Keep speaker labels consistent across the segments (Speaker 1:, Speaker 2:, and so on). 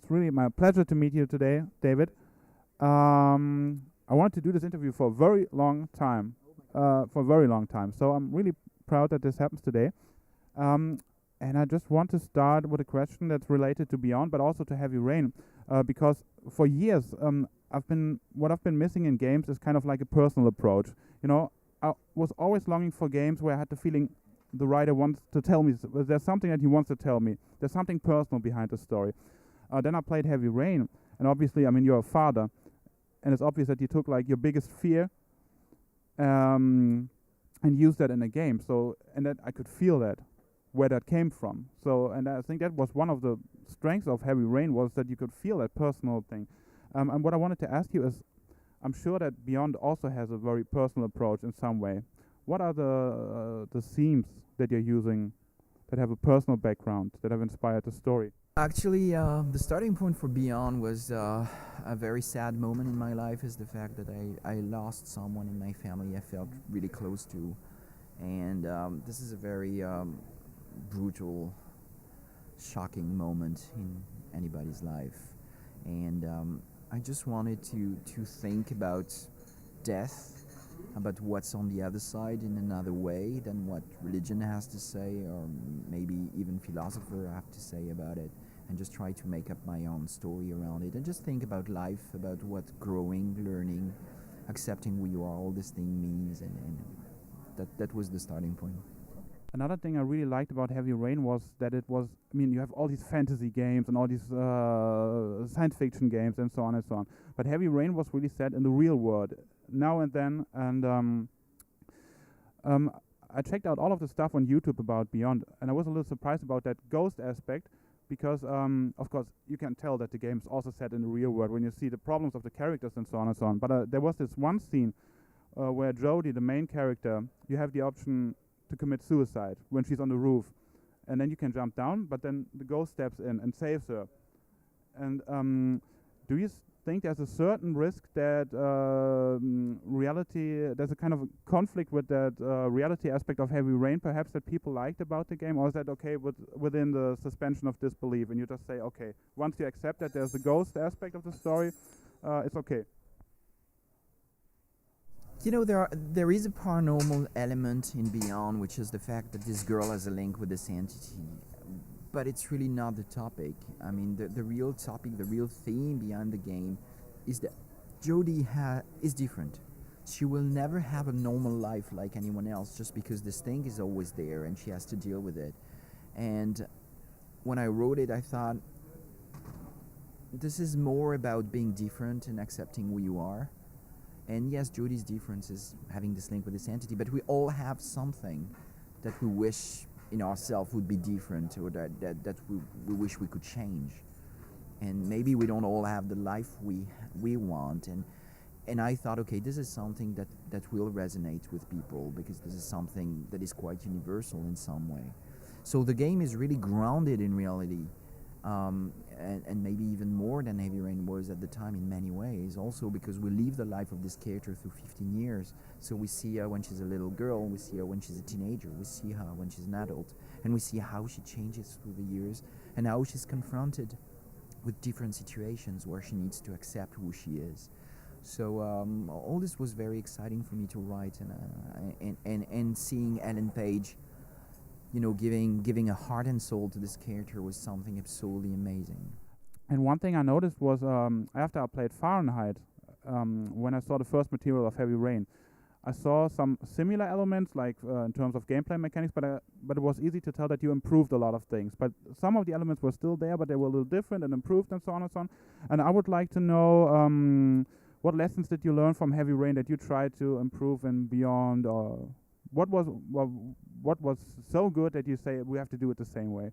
Speaker 1: It's really my pleasure to meet you today, David. I wanted to do this interview for a very long time, So I'm really proud that this happens today. Um, and I just want to start with a question that's related to Beyond, but also to Heavy Rain, because for years, I've been missing in games is kind of like a personal approach. You know, I was always longing for games where I had the feeling the writer wants to tell me there's something that he wants to tell me. There's something personal behind the story. Then I played Heavy Rain, and obviously, I mean, you're a father, and it's obvious that you took like your biggest fear and used that in a game. So, and that I could feel that where that came from. So, and I think that was one of the strengths of Heavy Rain was that you could feel that personal thing. And what I wanted to ask you is, I'm sure that Beyond also has a very personal approach in some way. What are the themes that you're using that have a personal background that have inspired the story?
Speaker 2: Actually, the starting point for Beyond was a very sad moment in my life. Is the fact that I lost someone in my family I felt really close to, and this is a very brutal, shocking moment in anybody's life. And I just wanted to think about death, about what's on the other side in another way than what religion has to say, or maybe even philosopher have to say about it, and just try to make up my own story around it, and just think about life, about what growing, learning, accepting who you are, all this thing means, and that was the starting point.
Speaker 1: Another thing I really liked about Heavy Rain was that it was, I mean, you have all these fantasy games and all these science fiction games and so on and so on. But Heavy Rain was really set in the real world now and then. And I checked out all of the stuff on YouTube about Beyond, and I was a little surprised about that ghost aspect because, of course, you can tell that the game is also set in the real world when you see the problems of the characters and so on and so on. But there was this one scene where Jodie, the main character, you have the option to commit suicide when she's on the roof, and then you can jump down, but then the ghost steps in and saves her. And do you think there's a certain risk that there's a kind of a conflict with that reality aspect of Heavy Rain, perhaps, that people liked about the game, or is that okay within the suspension of disbelief, and you just say, okay, once you accept that there's the ghost aspect of the story, it's okay?
Speaker 2: You know, there is a paranormal element in Beyond, which is the fact that this girl has a link with this entity, but it's really not the topic. I mean, the real topic, the real theme behind the game is that Jodie is different. She will never have a normal life like anyone else just because this thing is always there and she has to deal with it. And when I wrote it, I thought, this is more about being different and accepting who you are. And yes, Jodie's difference is having this link with this entity, but we all have something that we wish in ourselves would be different, or that we wish we could change. And maybe we don't all have the life we want. And I thought, okay, this is something that will resonate with people, because this is something that is quite universal in some way. So the game is really grounded in reality. And maybe even more than Heavy Rain was at the time in many ways, also because we live the life of this character through 15 years. So we see her when she's a little girl, we see her when she's a teenager, we see her when she's an adult, and we see how she changes through the years, and how she's confronted with different situations where she needs to accept who she is. So all this was very exciting for me to write, and seeing Ellen Page, you know, giving a heart and soul to this character was something absolutely amazing.
Speaker 1: And one thing I noticed was after I played Fahrenheit, when I saw the first material of Heavy Rain, I saw some similar elements, like in terms of gameplay mechanics, but it was easy to tell that you improved a lot of things. But some of the elements were still there, but they were a little different and improved and so on and so on. And I would like to know what lessons did you learn from Heavy Rain that you tried to improve in Beyond, or what was so good that you say we have to do it the same way?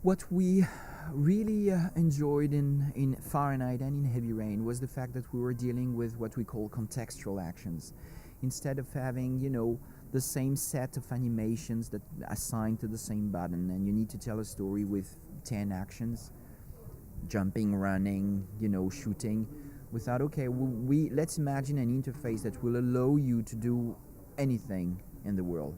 Speaker 2: What we really enjoyed in Fahrenheit and in Heavy Rain was the fact that we were dealing with what we call contextual actions. Instead of having, you know, the same set of animations that assigned to the same button, and you need to tell a story with 10 actions, jumping, running, you know, shooting. We thought, okay, let's imagine an interface that will allow you to do anything in the world.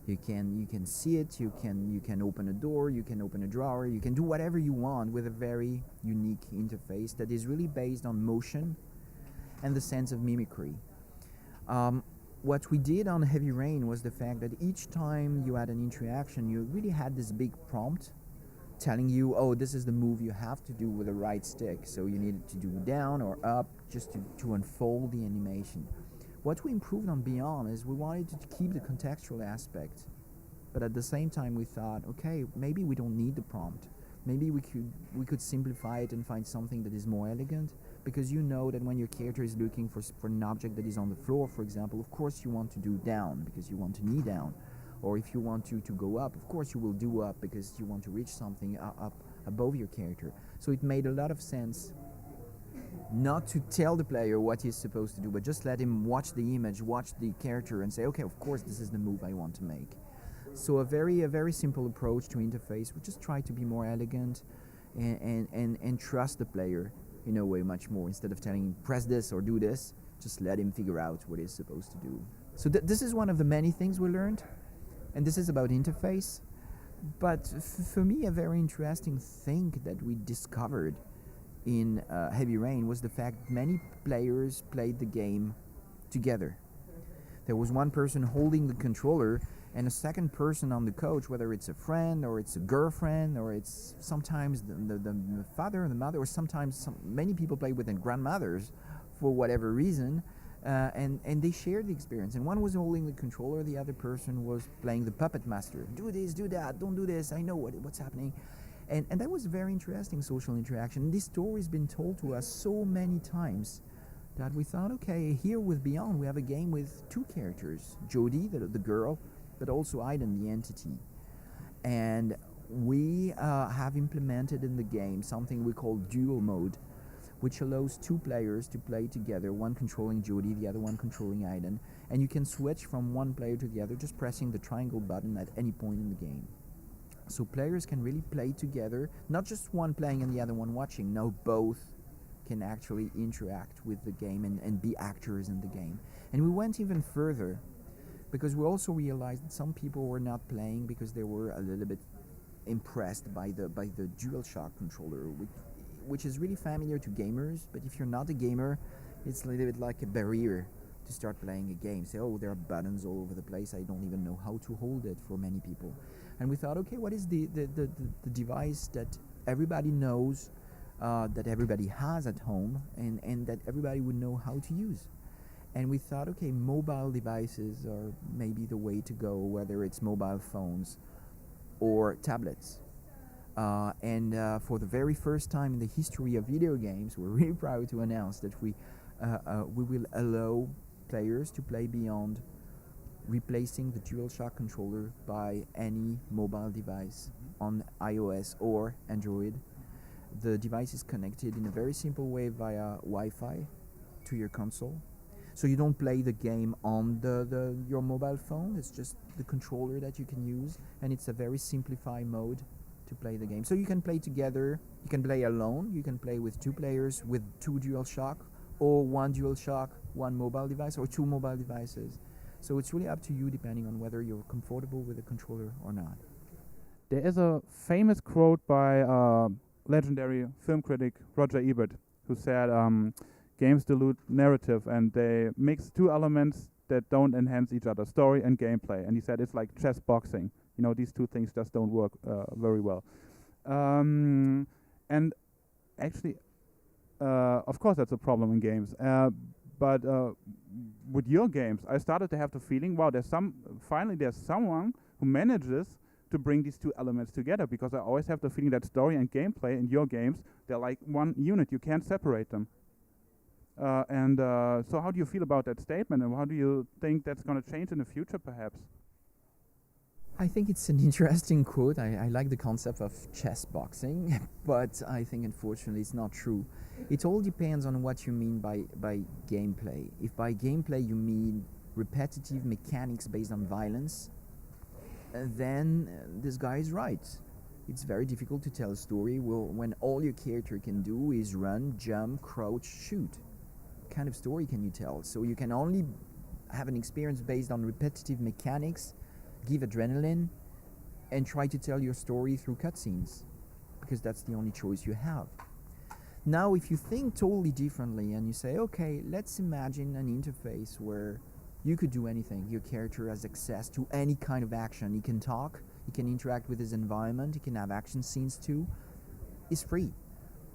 Speaker 2: You can see it. You can open a door. You can open a drawer. You can do whatever you want with a very unique interface that is really based on motion and the sense of mimicry. What we did on Heavy Rain was the fact that each time you had an interaction, you really had this big prompt telling you, oh, this is the move you have to do with the right stick. So you needed to do down or up just to unfold the animation. What we improved on Beyond is we wanted to keep the contextual aspect, but at the same time we thought, okay, maybe we don't need the prompt. Maybe we could simplify it and find something that is more elegant, because you know that when your character is looking for an object that is on the floor, for example, of course you want to do down because you want to knee down. Or if you want to go up, of course you will do up because you want to reach something up above your character. So it made a lot of sense not to tell the player what he's supposed to do, but just let him watch the image, watch the character, and say, okay, of course this is the move I want to make. So a very simple approach to interface. We just try to be more elegant and trust the player in a way much more. Instead of telling him press this or do this, just let him figure out what he's supposed to do. So this is one of the many things we learned, and this is about interface. But for me, a very interesting thing that we discovered in Heavy Rain was the fact many players played the game together. There was one person holding the controller and a second person on the couch, whether it's a friend or it's a girlfriend or it's sometimes the father and the mother, or sometimes many people play with their grandmothers for whatever reason, and they shared the experience. And one was holding the controller, the other person was playing the puppet master. Do this, do that, don't do this, I know what's happening. And that was a very interesting social interaction. And this story has been told to us so many times that we thought, okay, here with Beyond, we have a game with two characters, Jodie, the girl, but also Aiden, the entity. And we have implemented in the game something we call dual mode, which allows two players to play together, one controlling Jodie, the other one controlling Aiden. And you can switch from one player to the other just pressing the triangle button at any point in the game. So players can really play together, not just one playing and the other one watching. No, both can actually interact with the game and be actors in the game. And we went even further, because we also realized that some people were not playing because they were a little bit impressed by the DualShock controller, which is really familiar to gamers. But if you're not a gamer, it's a little bit like a barrier to start playing a game. Say, oh, there are buttons all over the place, I don't even know how to hold it for many people. And we thought, okay, what is the device that everybody knows, that everybody has at home, and that everybody would know how to use? And we thought, okay, mobile devices are maybe the way to go, whether it's mobile phones or tablets. And for the very first time in the history of video games, we're really proud to announce that we will allow players to play Beyond replacing the DualShock controller by any mobile device on iOS or Android. The device is connected in a very simple way via Wi-Fi to your console. So you don't play the game on your mobile phone, it's just the controller that you can use, and it's a very simplified mode to play the game. So you can play together, you can play alone, you can play with two players with two DualShock, or one DualShock, one mobile device, or two mobile devices. So it's really up to you depending on whether you're comfortable with the controller or not.
Speaker 1: There is a famous quote by legendary film critic Roger Ebert, who said, games dilute narrative and they mix two elements that don't enhance each other, story and gameplay. And he said it's like chess boxing. You know, these two things just don't work very well. And actually, of course that's a problem in games. But with your games, I started to have the feeling, wow, there's someone who manages to bring these two elements together, because I always have the feeling that story and gameplay in your games, they're like one unit. You can't separate them. So how do you feel about that statement, and how do you think that's going to change in the future, perhaps?
Speaker 2: I think it's an interesting quote. I like the concept of chess boxing, but I think unfortunately it's not true. It all depends on what you mean by gameplay. If by gameplay you mean repetitive mechanics based on violence, then this guy is right. It's very difficult to tell a story when all your character can do is run, jump, crouch, shoot. What kind of story can you tell? So you can only have an experience based on repetitive mechanics, give adrenaline and try to tell your story through cutscenes, because that's the only choice you have. Now, if you think totally differently and you say, okay, let's imagine an interface where you could do anything. Your character has access to any kind of action. He can talk, he can interact with his environment, he can have action scenes too. It's free.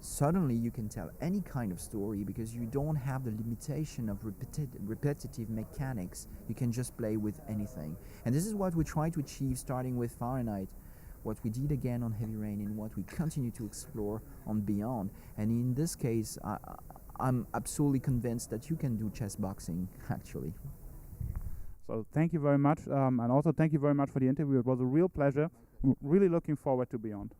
Speaker 2: Suddenly you can tell any kind of story because you don't have the limitation of repetitive mechanics. You can just play with anything. And this is what we try to achieve starting with Fahrenheit, what we did again on Heavy Rain, and what we continue to explore on Beyond. And in this case, I'm absolutely convinced that you can do chess boxing, actually.
Speaker 1: So thank you very much, and also thank you very much for the interview. It was a real pleasure. Really looking forward to Beyond.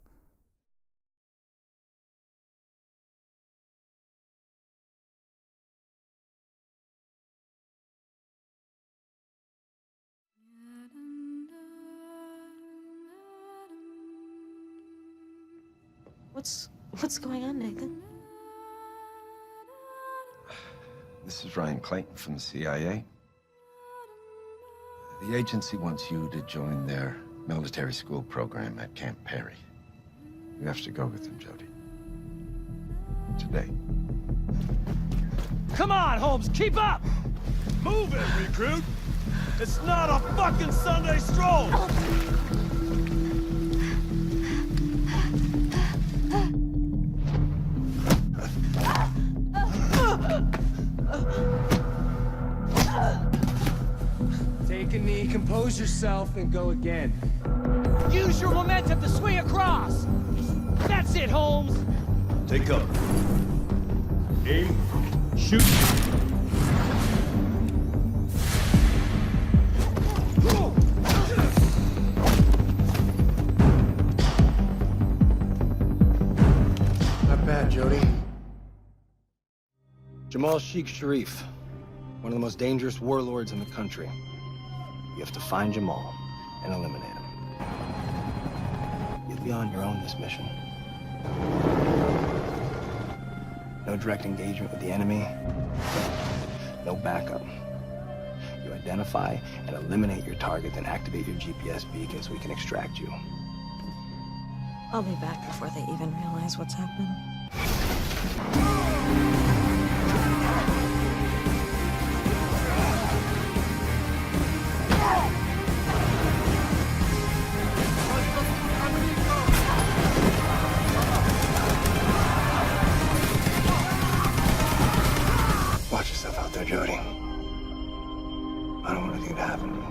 Speaker 3: What's going on, Nathan?
Speaker 4: This is Ryan Clayton from the CIA. The agency wants you to join their military school program at Camp Perry. You have to go with them, Jody. Today.
Speaker 5: Come on, Holmes, keep up! Move it, recruit! It's not a fucking Sunday stroll! Take a knee, compose yourself, and go again. Use your momentum to swing across! That's it, Holmes!
Speaker 6: Take cover. Aim. Shoot.
Speaker 4: Not bad, Jody. Jamal Sheikh Sharif, one of the most dangerous warlords in the country. You have to find Jamal and eliminate him. You'll be on your own this mission. No direct engagement with the enemy. No backup. You identify and eliminate your target, then activate your GPS beacon so we can extract you.
Speaker 3: I'll be back before they even realize what's happening.
Speaker 4: Watch yourself out there, Jody. I don't want anything to happen to you.